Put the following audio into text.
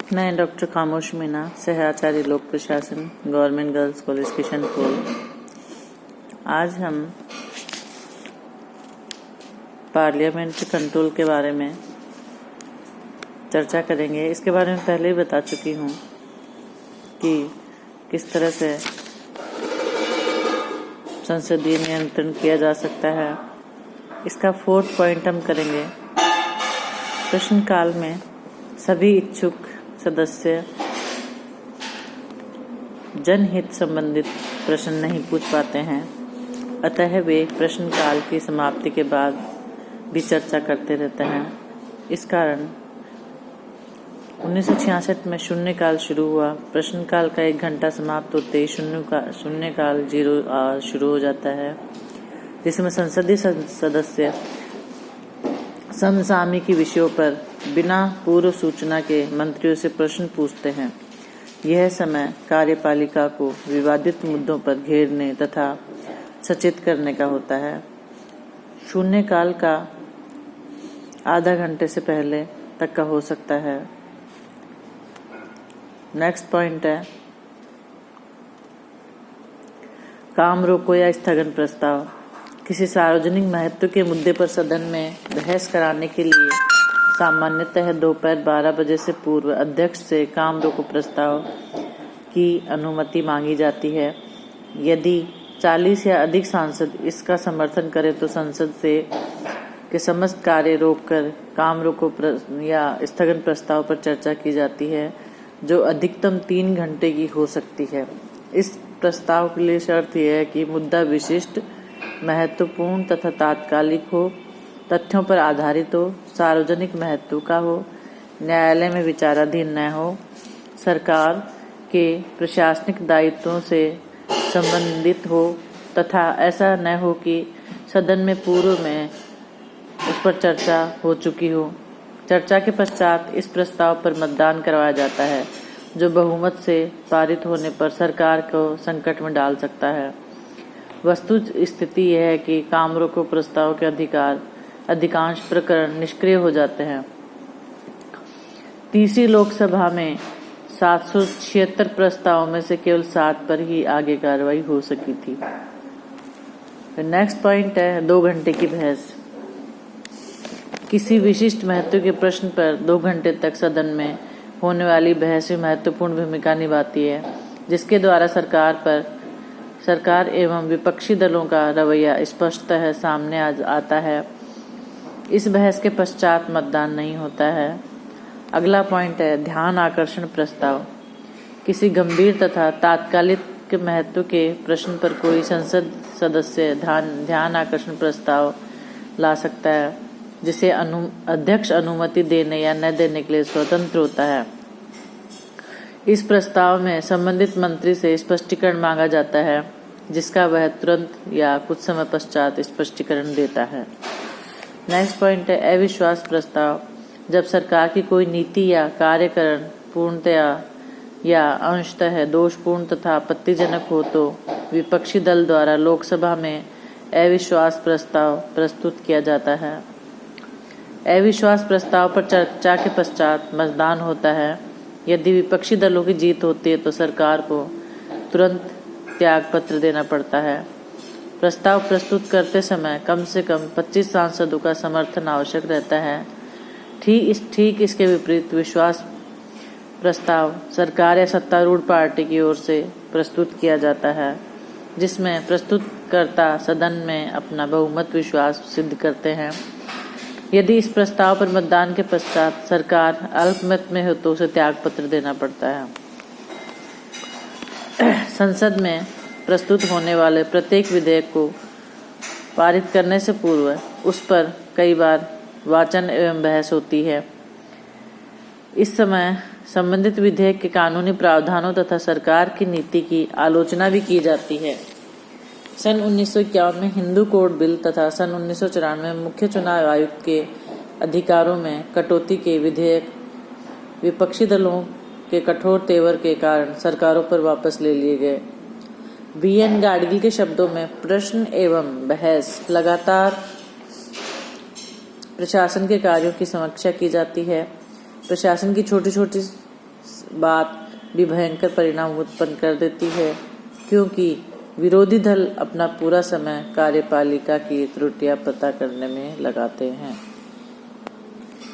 मैं डॉक्टर खामोश मीना, सहआचार्य लोक प्रशासन, गवर्नमेंट गर्ल्स कॉलेज किशनपुर। आज हम पार्लियामेंट कंट्रोल के बारे में चर्चा करेंगे। इसके बारे में पहले ही बता चुकी हूँ कि किस तरह से संसदीय नियंत्रण किया जा सकता है। इसका 4th पॉइंट हम करेंगे। प्रश्नकाल में सभी इच्छुक सदस्य जनहित संबंधित प्रश्न नहीं पूछ पाते हैं, अतः वे प्रश्नकाल की समाप्ति के बाद भी चर्चा करते रहते हैं। इस कारण 1966 में शून्यकाल शुरू हुआ। प्रश्नकाल का 1 घंटा समाप्त होते ही शून्यकाल 0 शुरू हो जाता है, जिसमें संसदीय सदस्य समसामयिक विषयों पर बिना पूर्व सूचना के मंत्रियों से प्रश्न पूछते हैं। यह समय कार्यपालिका को विवादित मुद्दों पर घेरने तथा सचेत करने का होता है। शून्यकाल का आधा घंटे से पहले तक का हो सकता है। नेक्स्ट पॉइंट है काम रोको या स्थगन प्रस्ताव। किसी सार्वजनिक महत्व के मुद्दे पर सदन में बहस कराने के लिए सामान्यतः दोपहर 12 बजे से पूर्व अध्यक्ष से काम रोको प्रस्ताव की अनुमति मांगी जाती है। यदि 40 या अधिक सांसद इसका समर्थन करें तो संसद से के समस्त कार्य रोककर काम रोको या स्थगन प्रस्ताव पर चर्चा की जाती है, जो अधिकतम 3 घंटे की हो सकती है। इस प्रस्ताव के लिए शर्त यह है कि मुद्दा विशिष्ट, महत्वपूर्ण तथा तात्कालिक हो, तथ्यों पर आधारित हो, सार्वजनिक महत्व का हो, न्यायालय में विचाराधीन न हो, सरकार के प्रशासनिक दायित्वों से संबंधित हो तथा ऐसा न हो कि सदन में पूर्व में उस पर चर्चा हो चुकी हो। चर्चा के पश्चात इस प्रस्ताव पर मतदान करवाया जाता है, जो बहुमत से पारित होने पर सरकार को संकट में डाल सकता है। वस्तु स्थिति यह है कि काम रोको प्रस्ताव के अधिकांश प्रकरण निष्क्रिय हो जाते हैं। तीसरी लोकसभा में 776 प्रस्तावों में से केवल 7 पर ही आगे कार्रवाई हो सकी थी। नेक्स्ट पॉइंट है 2 घंटे की बहस। किसी विशिष्ट महत्व के प्रश्न पर 2 घंटे तक सदन में होने वाली बहस में महत्वपूर्ण भूमिका निभाती है, जिसके द्वारा सरकार एवं विपक्षी दलों का रवैया स्पष्टतः सामने आता है। इस बहस के पश्चात मतदान नहीं होता है। अगला पॉइंट है ध्यान आकर्षण प्रस्ताव। किसी गंभीर तथा तात्कालिक महत्व के प्रश्न पर कोई संसद सदस्य ध्यान आकर्षण प्रस्ताव ला सकता है, जिसे अध्यक्ष अनुमति देने या न देने के लिए स्वतंत्र होता है। इस प्रस्ताव में संबंधित मंत्री से स्पष्टीकरण मांगा जाता है, जिसका वह तुरंत या कुछ समय पश्चात स्पष्टीकरण देता है। नेक्स्ट पॉइंट है अविश्वास प्रस्ताव। जब सरकार की कोई नीति या कार्यकरण पूर्णतया या अंशतः दोषपूर्ण तथा आपत्तिजनक हो तो विपक्षी दल द्वारा लोकसभा में अविश्वास प्रस्ताव प्रस्तुत किया जाता है। अविश्वास प्रस्ताव पर चर्चा के पश्चात मतदान होता है। यदि विपक्षी दलों की जीत होती है तो सरकार को तुरंत त्याग पत्र देना पड़ता है। प्रस्ताव प्रस्तुत करते समय कम से कम 25 सांसदों का समर्थन आवश्यक रहता है। ठीक इसके विपरीत विश्वास प्रस्ताव सरकार या सत्तारूढ़ पार्टी की ओर से प्रस्तुत किया जाता है, जिसमें प्रस्तुतकर्ता सदन में अपना बहुमत विश्वास सिद्ध करते हैं। यदि इस प्रस्ताव पर मतदान के पश्चात सरकार अल्पमत में हो तो उसे त्याग पत्र देना पड़ता है। संसद में प्रस्तुत होने वाले प्रत्येक विधेयक को पारित करने से पूर्व उस पर कई बार वाचन एवं बहस होती है। इस समय संबंधित विधेयक के कानूनी प्रावधानों तथा सरकार की नीति की आलोचना भी की जाती है। सन 1951 में हिंदू कोड बिल तथा सन 1994 में मुख्य चुनाव आयुक्त के अधिकारों में कटौती के विधेयक विपक्षी दलों के कठोर तेवर के कारण सरकारों पर वापस ले लिए गए। BN गाडगिल के शब्दों में प्रश्न एवं बहस लगातार प्रशासन के कार्यों की समीक्षा की जाती है। प्रशासन की छोटी छोटी बात भी भयंकर परिणाम उत्पन्न कर देती है, क्योंकि विरोधी दल अपना पूरा समय कार्यपालिका की त्रुटियां पता करने में लगाते हैं।